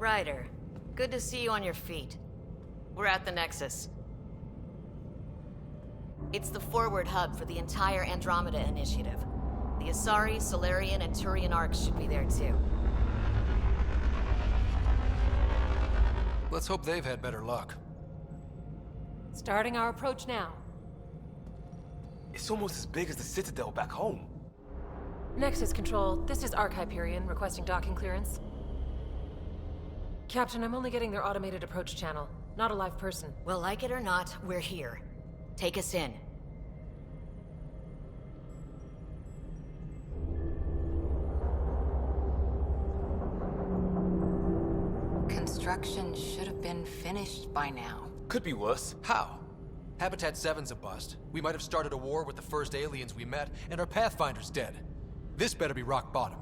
Ryder, good to see you on your feet. We're at the Nexus. It's the forward hub for the entire Andromeda initiative. The Asari, Solarian, and Turian arcs should be there too. Let's hope they've had better luck. Starting our approach now. It's almost as big as the Citadel back home. Nexus Control, this is Arc Hyperion requesting docking clearance. Captain, I'm only getting their automated approach channel, not a live person. Well, like it or not, we're here. Take us in. Construction should have been finished by now. Could be worse. How? Habitat 7's a bust. We might have started a war with the first aliens we met, and our Pathfinder's dead. This better be rock bottom.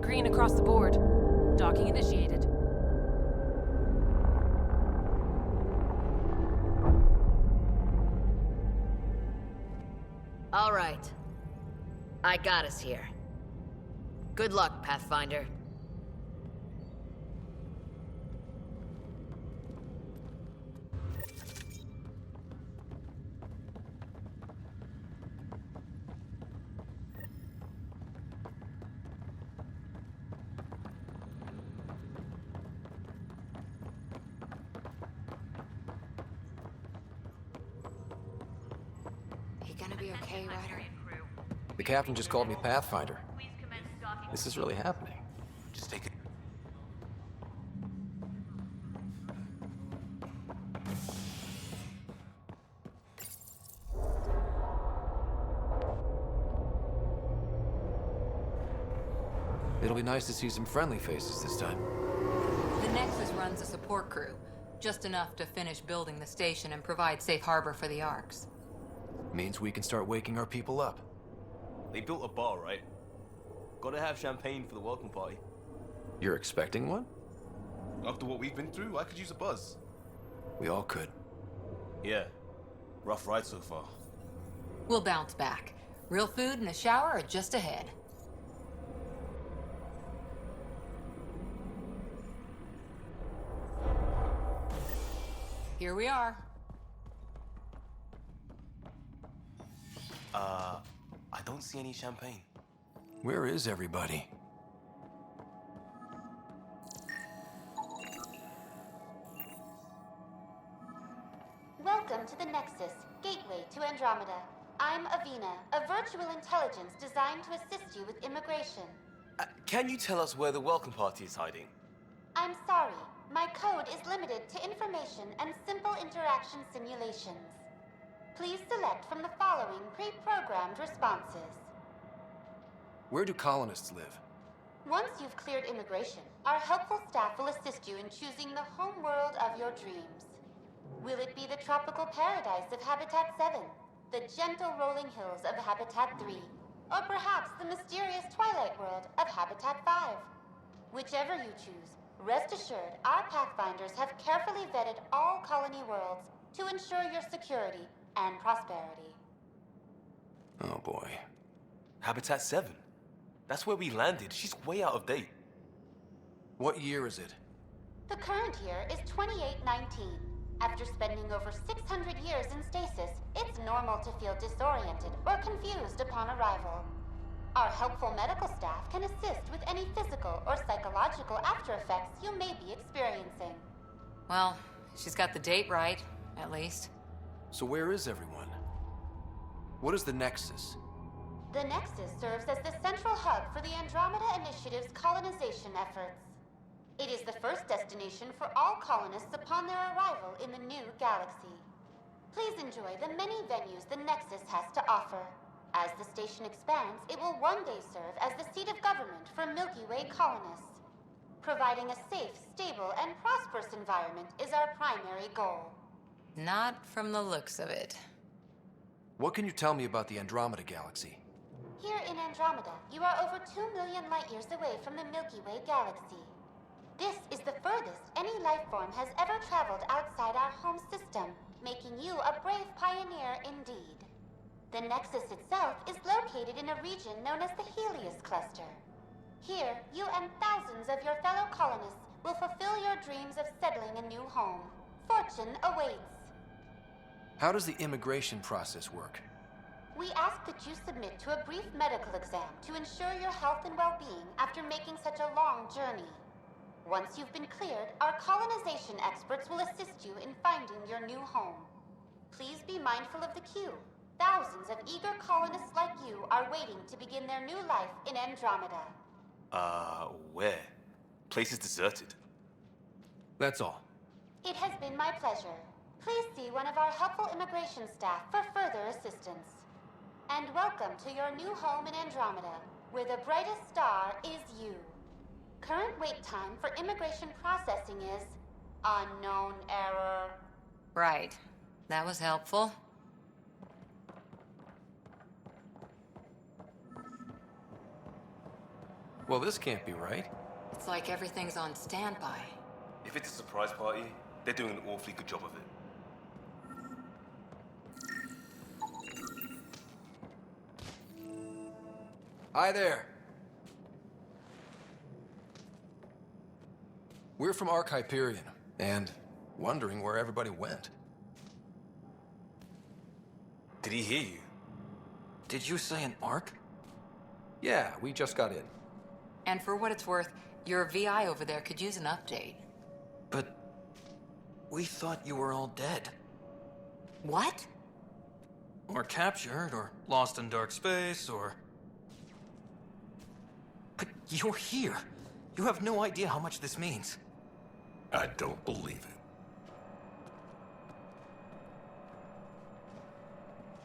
Green across the board. Docking initiated. All right. I got us here. Good luck, Pathfinder. You gonna be okay, Ryder? The captain just called me Pathfinder. This is really happening. Just take it. It'll be nice to see some friendly faces this time. The Nexus runs a support crew, just enough to finish building the station and provide safe harbor for the arcs. Means we can start waking our people up. They built a bar, right? Gotta have champagne for the welcome party. You're expecting one? After what we've been through, I could use a buzz. We all could. Yeah. Rough ride so far. We'll bounce back. Real food and a shower are just ahead. Here we are. I don't see any champagne. Where is everybody? Welcome to the Nexus, gateway to Andromeda. I'm Avina, a virtual intelligence designed to assist you with immigration. Can you tell us where the welcome party is hiding? I'm sorry, my code is limited to information and simple interaction simulations. Please select from the following pre-programmed responses. Where do colonists live? Once you've cleared immigration, our helpful staff will assist you in choosing the home world of your dreams. Will it be the tropical paradise of Habitat 7, the gentle rolling hills of Habitat 3, or perhaps the mysterious twilight world of Habitat 5? Whichever you choose, rest assured our Pathfinders have carefully vetted all colony worlds to ensure your security and prosperity. Oh boy. Habitat 7. That's where we landed. She's way out of date. What year is it? The current year is 2819. After spending over 600 years in stasis, it's normal to feel disoriented or confused upon arrival. Our helpful medical staff can assist with any physical or psychological after effects you may be experiencing. Well, she's got the date right, at least. So where is everyone? What is the Nexus? The Nexus serves as the central hub for the Andromeda Initiative's colonization efforts. It is the first destination for all colonists upon their arrival in the new galaxy. Please enjoy the many venues the Nexus has to offer. As the station expands, it will one day serve as the seat of government for Milky Way colonists. Providing a safe, stable, and prosperous environment is our primary goal. Not from the looks of it. What can you tell me about the Andromeda galaxy? Here in Andromeda, you are over 2 million light-years away from the Milky Way galaxy. This is the furthest any life form has ever traveled outside our home system, making you a brave pioneer indeed. The Nexus itself is located in a region known as the Helios Cluster. Here, you and thousands of your fellow colonists will fulfill your dreams of settling a new home. Fortune awaits. How does the immigration process work? We ask that you submit to a brief medical exam to ensure your health and well-being after making such a long journey. Once you've been cleared, our colonization experts will assist you in finding your new home. Please be mindful of the queue. Thousands of eager colonists like you are waiting to begin their new life in Andromeda. Where? Place is deserted. That's all. It has been my pleasure. Please see one of our helpful immigration staff for further assistance. And welcome to your new home in Andromeda, where the brightest star is you. Current wait time for immigration processing is unknown error. Right. That was helpful. Well, this can't be right. It's like everything's on standby. If it's a surprise party, they're doing an awfully good job of it. Hi there. We're from Hyperion, and wondering where everybody went. Did he hear you? Did you say an arc? Yeah, we just got in. And for what it's worth, your VI over there could use an update. But we thought you were all dead. What? Or captured, or lost in dark space, or... But you're here. You have no idea how much this means. I don't believe it.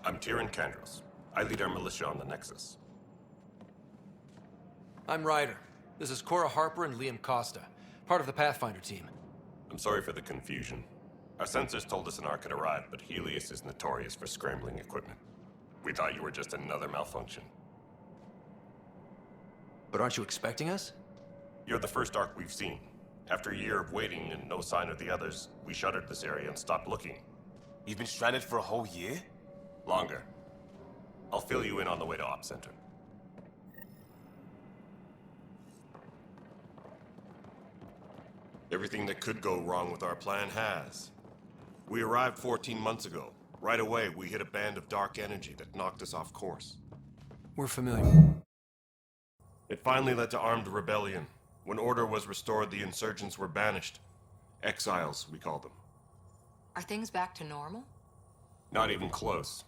I'm Tyrion Kandros. I lead our militia on the Nexus. I'm Ryder. This is Cora Harper and Liam Costa, part of the Pathfinder team. I'm sorry for the confusion. Our sensors told us an arc had arrived, but Helios is notorious for scrambling equipment. We thought you were just another malfunction. But aren't you expecting us? You're the first arc we've seen. After a year of waiting and no sign of the others, we shuttered this area and stopped looking. You've been stranded for a whole year? Longer. I'll fill you in on the way to Op Center. Everything that could go wrong with our plan has. We arrived 14 months ago. Right away, we hit a band of dark energy that knocked us off course. We're familiar. It finally led to armed rebellion. When order was restored, the insurgents were banished. Exiles, we call them. Are things back to normal? Not even close.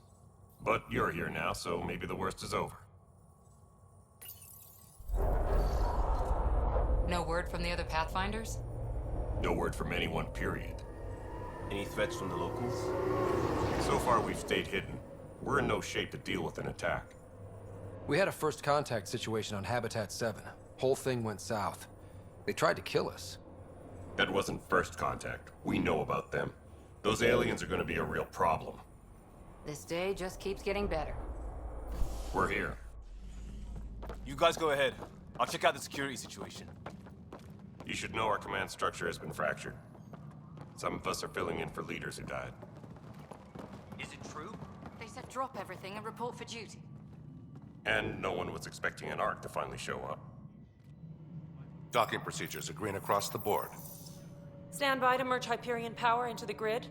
But you're here now, so maybe the worst is over. No word from the other Pathfinders? No word from anyone, period. Any threats from the locals? So far, we've stayed hidden. We're in no shape to deal with an attack. We had a first contact situation on Habitat 7. Whole thing went south. They tried to kill us. That wasn't first contact. We know about them. Those aliens are gonna be a real problem. This day just keeps getting better. We're here. You guys go ahead. I'll check out the security situation. You should know our command structure has been fractured. Some of us are filling in for leaders who died. Is it true? They said drop everything and report for duty. And no one was expecting an arc to finally show up. Docking procedures are green across the board. Stand by to merge Hyperion power into the grid.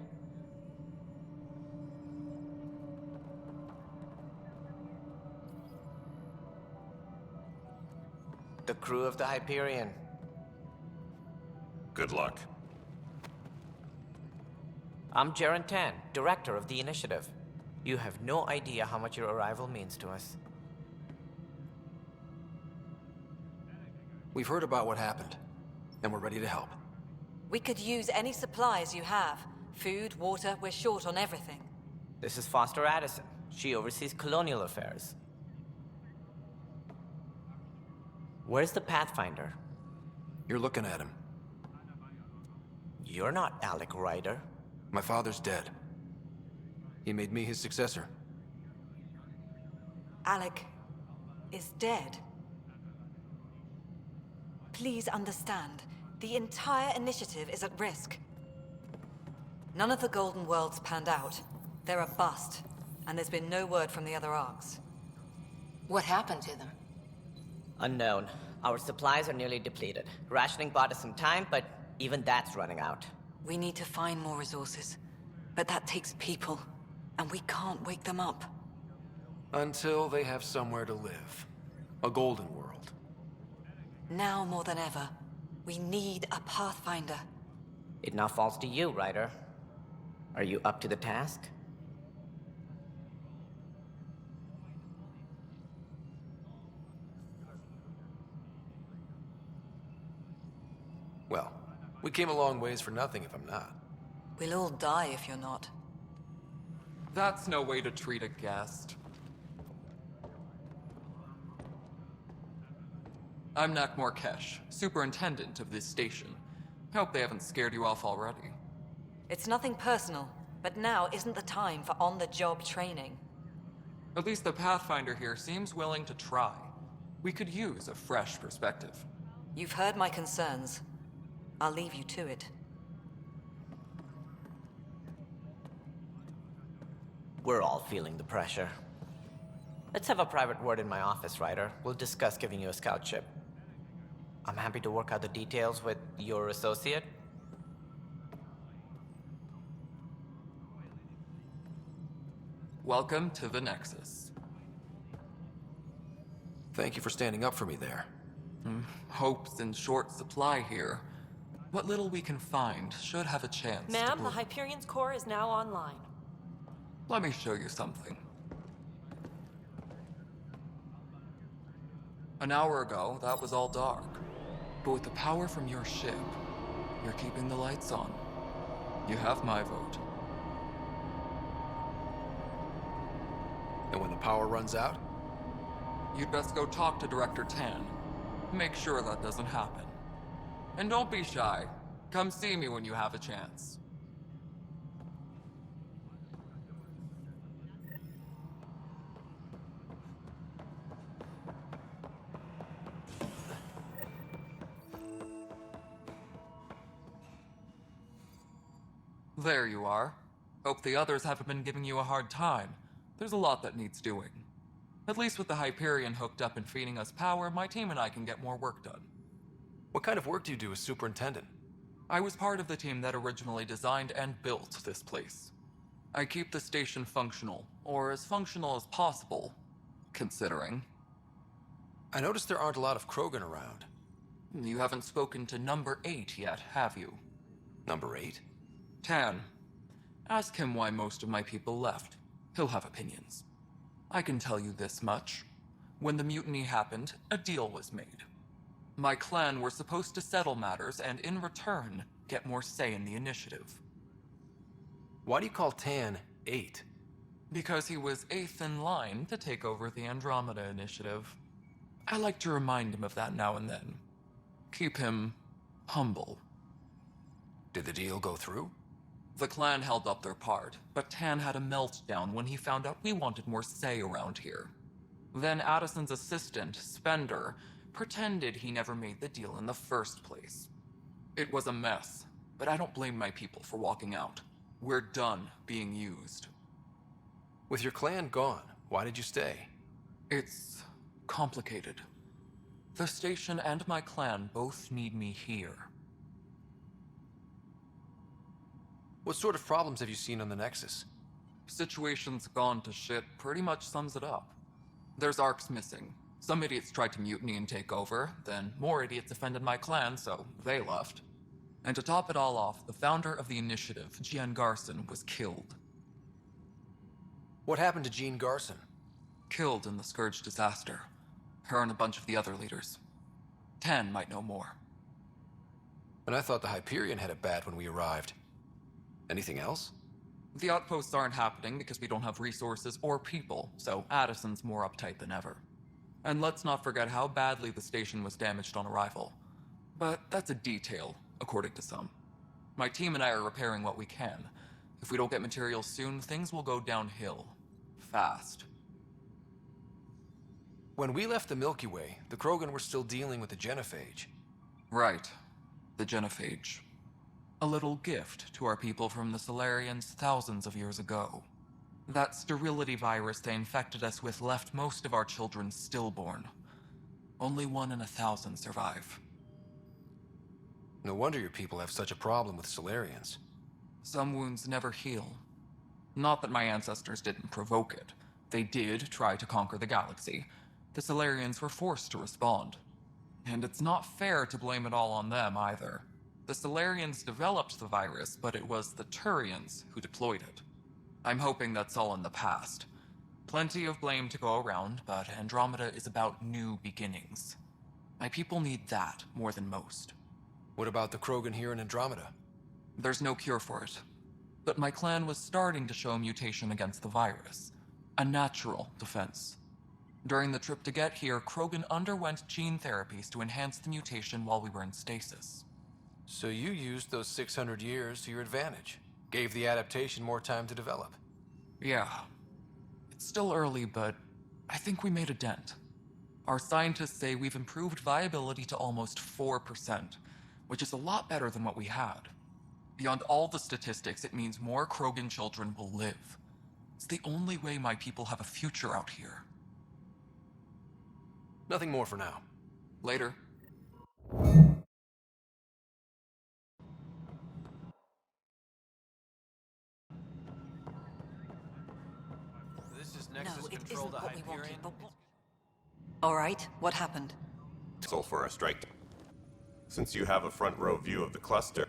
The crew of the Hyperion. Good luck. I'm Jaren Tan, director of the initiative. You have no idea how much your arrival means to us. We've heard about what happened, and we're ready to help. We could use any supplies you have. Food, water, we're short on everything. This is Foster Addison. She oversees colonial affairs. Where's the Pathfinder? You're looking at him. You're not Alec Ryder. My father's dead. He made me his successor. Alec is dead. Please understand, the entire initiative is at risk. None of the Golden Worlds panned out. They're a bust, and there's been no word from the other arcs. What happened to them? Unknown. Our supplies are nearly depleted. Rationing bought us some time, but even that's running out. We need to find more resources. But that takes people, and we can't wake them up. Until they have somewhere to live. A golden world. Now more than ever, we need a Pathfinder. It now falls to you, Ryder. Are you up to the task? Well, we came a long ways for nothing if I'm not. We'll all die if you're not. That's no way to treat a guest. I'm Nak Morkesh, superintendent of this station. Hope they haven't scared you off already. It's nothing personal, but now isn't the time for on-the-job training. At least the Pathfinder here seems willing to try. We could use a fresh perspective. You've heard my concerns. I'll leave you to it. We're all feeling the pressure. Let's have a private word in my office, Ryder. We'll discuss giving you a scout ship. I'm happy to work out the details with your associate. Welcome to the Nexus. Thank you for standing up for me there. Hope's in short supply here. What little we can find should have a chance. Ma'am, the Hyperion's core is now online. Let me show you something. An hour ago, that was all dark. But with the power from your ship, you're keeping the lights on. You have my vote. And when the power runs out? You'd best go talk to Director Tan. Make sure that doesn't happen. And don't be shy. Come see me when you have a chance. There you are. Hope the others haven't been giving you a hard time. There's a lot that needs doing. At least with the Hyperion hooked up and feeding us power, my team and I can get more work done. What kind of work do you do as superintendent? I was part of the team that originally designed and built this place. I keep the station functional, or as functional as possible, considering. I noticed there aren't a lot of Krogan around. You haven't spoken to number 8 yet, have you? Number 8? Tan. Ask him why most of my people left. He'll have opinions. I can tell you this much. When the mutiny happened, a deal was made. My clan were supposed to settle matters and, in return, get more say in the initiative. Why do you call Tan 8? Because he was 8th in line to take over the Andromeda initiative. I like to remind him of that now and then. Keep him humble. Did the deal go through? The clan held up their part, but Tan had a meltdown when he found out we wanted more say around here. Then Addison's assistant, Spender, pretended he never made the deal in the first place. It was a mess, but I don't blame my people for walking out. We're done being used. With your clan gone, why did you stay? It's complicated. The station and my clan both need me here. What sort of problems have you seen on the Nexus? Situation's gone to shit pretty much sums it up. There's arcs missing. Some idiots tried to mutiny and take over, then more idiots offended my clan, so they left. And to top it all off, the founder of the initiative, Jean Garson, was killed. What happened to Jean Garson? Killed in the Scourge disaster. Her and a bunch of the other leaders. Tan might know more. And I thought the Hyperion had it bad when we arrived. Anything else? The outposts aren't happening because we don't have resources or people, so Addison's more uptight than ever. And let's not forget how badly the station was damaged on arrival. But that's a detail, according to some. My team and I are repairing what we can. If we don't get materials soon, things will go downhill. Fast. When we left the Milky Way, the Krogan were still dealing with the genophage. Right. The genophage. A little gift to our people from the Solarians thousands of years ago. That sterility virus they infected us with left most of our children stillborn. Only 1 in 1,000 survive. No wonder your people have such a problem with Solarians. Some wounds never heal. Not that my ancestors didn't provoke it. They did try to conquer the galaxy. The Solarians were forced to respond. And it's not fair to blame it all on them either. The Solarians developed the virus, but it was the Turians who deployed it. I'm hoping that's all in the past. Plenty of blame to go around, but Andromeda is about new beginnings. My people need that more than most. What about the Krogan here in Andromeda? There's no cure for it. But my clan was starting to show mutation against the virus. A natural defense. During the trip to get here, Krogan underwent gene therapies to enhance the mutation while we were in stasis. So you used those 600 years to your advantage. Gave the adaptation more time to develop. Yeah. It's still early, but I think we made a dent. Our scientists say we've improved viability to almost 4%, which is a lot better than what we had. Beyond all the statistics, it means more Krogan children will live. It's the only way my people have a future out here. Nothing more for now. Later. This is No, Nexus it Control isn't to what we wanted, Hyperion. but what... All right, what happened? So for a strike. Since you have a front row view of the cluster,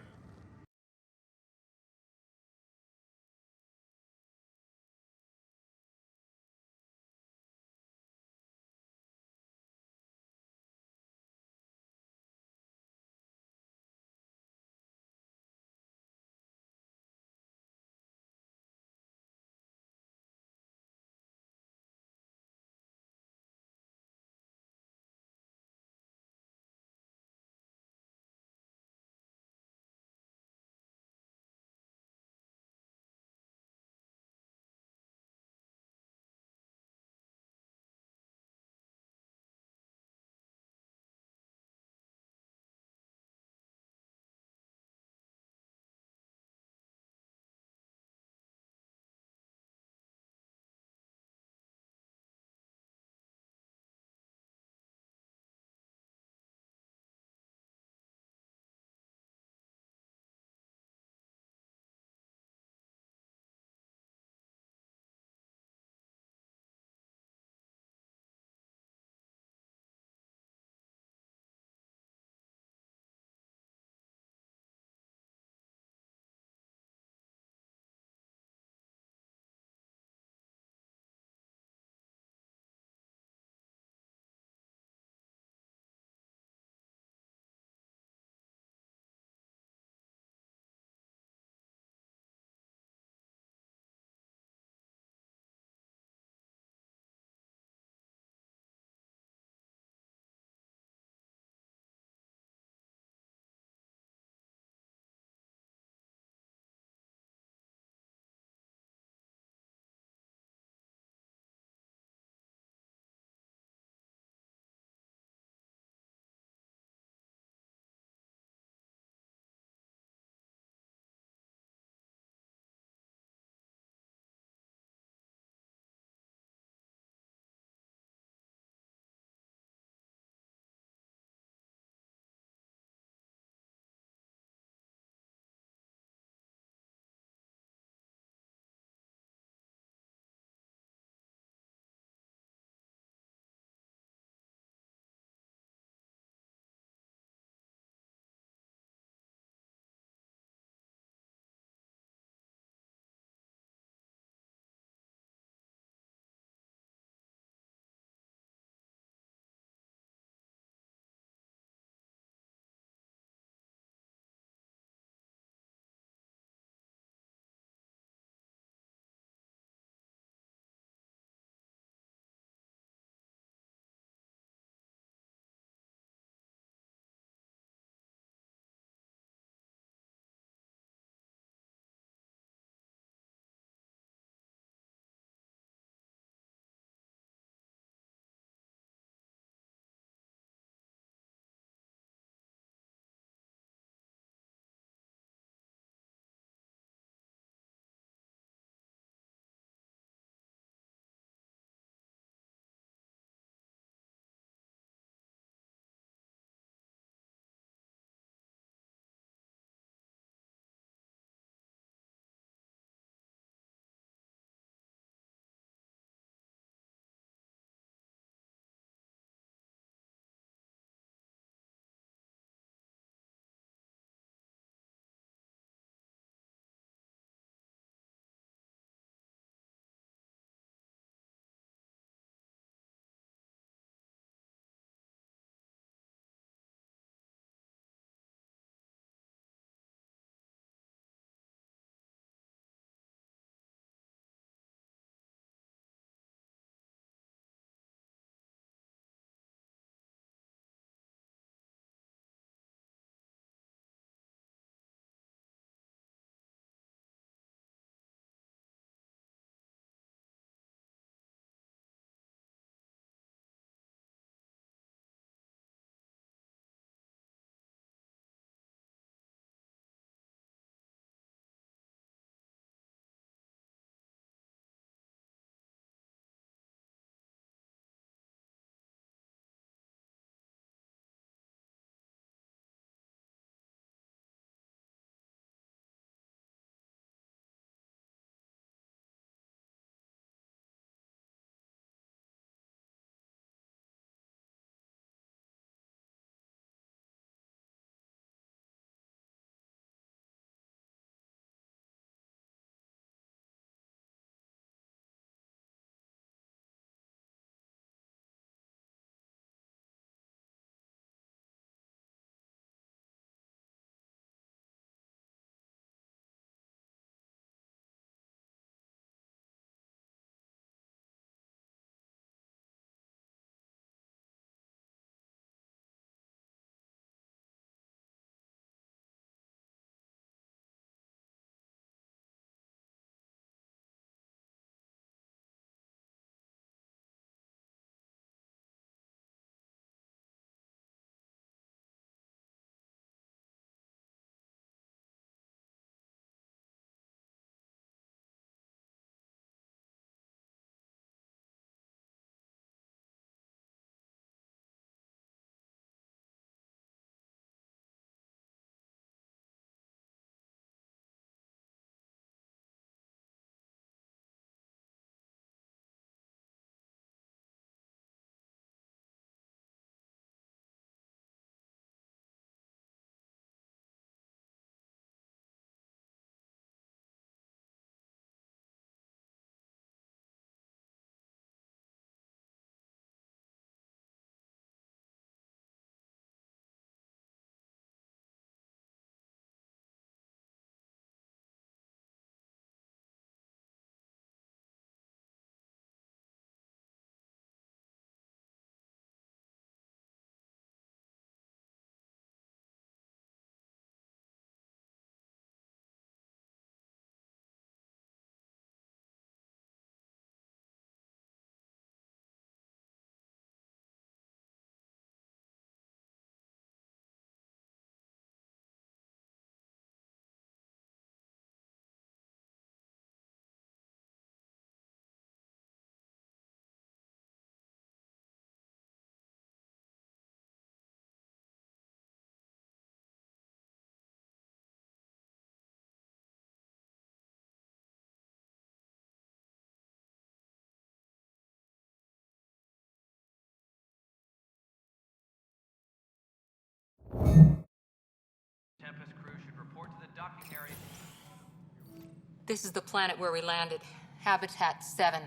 This is the planet where we landed. Habitat 7.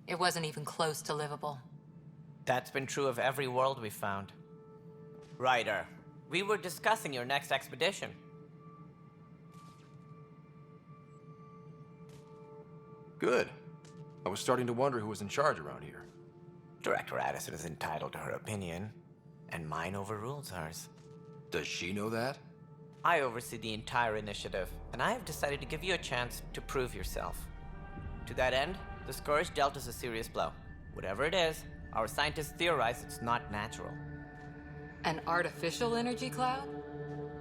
It wasn't even close to livable. That's been true of every world we've found. Ryder, we were discussing your next expedition. Good. I was starting to wonder who was in charge around here. Director Addison is entitled to her opinion, and mine overrules hers. Does she know that? I oversee the entire initiative, and I have decided to give you a chance to prove yourself. To that end, the Scourge dealt us a serious blow. Whatever it is, our scientists theorize it's not natural. An artificial energy cloud?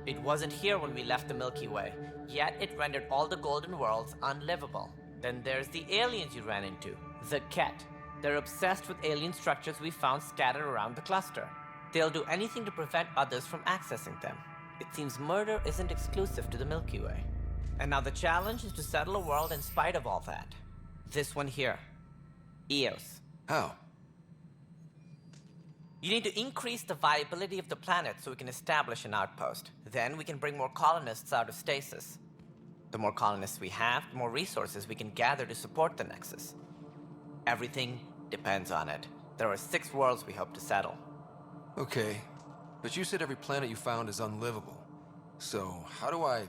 It wasn't here when we left the Milky Way, yet it rendered all the Golden Worlds unlivable. Then there's the aliens you ran into, the Ket. They're obsessed with alien structures we found scattered around the cluster. They'll do anything to prevent others from accessing them. It seems murder isn't exclusive to the Milky Way. And now the challenge is to settle a world in spite of all that. This one here. Eos. How? You need to increase the viability of the planet so we can establish an outpost. Then we can bring more colonists out of stasis. The more colonists we have, the more resources we can gather to support the Nexus. Everything depends on it. There are 6 worlds we hope to settle. Okay, but you said every planet you found is unlivable. So, how do I...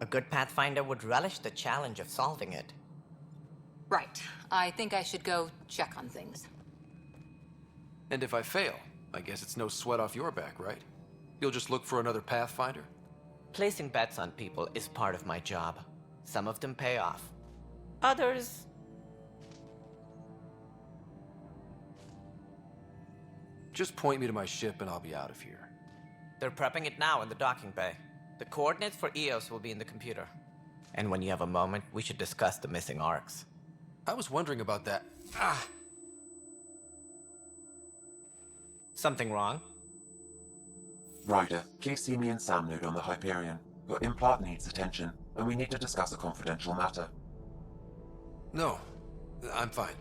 A good Pathfinder would relish the challenge of solving it. Right. I think I should go check on things. And if I fail, I guess it's no sweat off your back, right? You'll just look for another Pathfinder? Placing bets on people is part of my job. Some of them pay off. Others... Just point me to my ship and I'll be out of here. They're prepping it now in the docking bay. The coordinates for Eos will be in the computer. And when you have a moment, we should discuss the missing arcs. I was wondering about that. Something wrong? Ryder, please see me and Sam Node on the Hyperion. Your implant needs attention, and we need to discuss a confidential matter. No, I'm fine.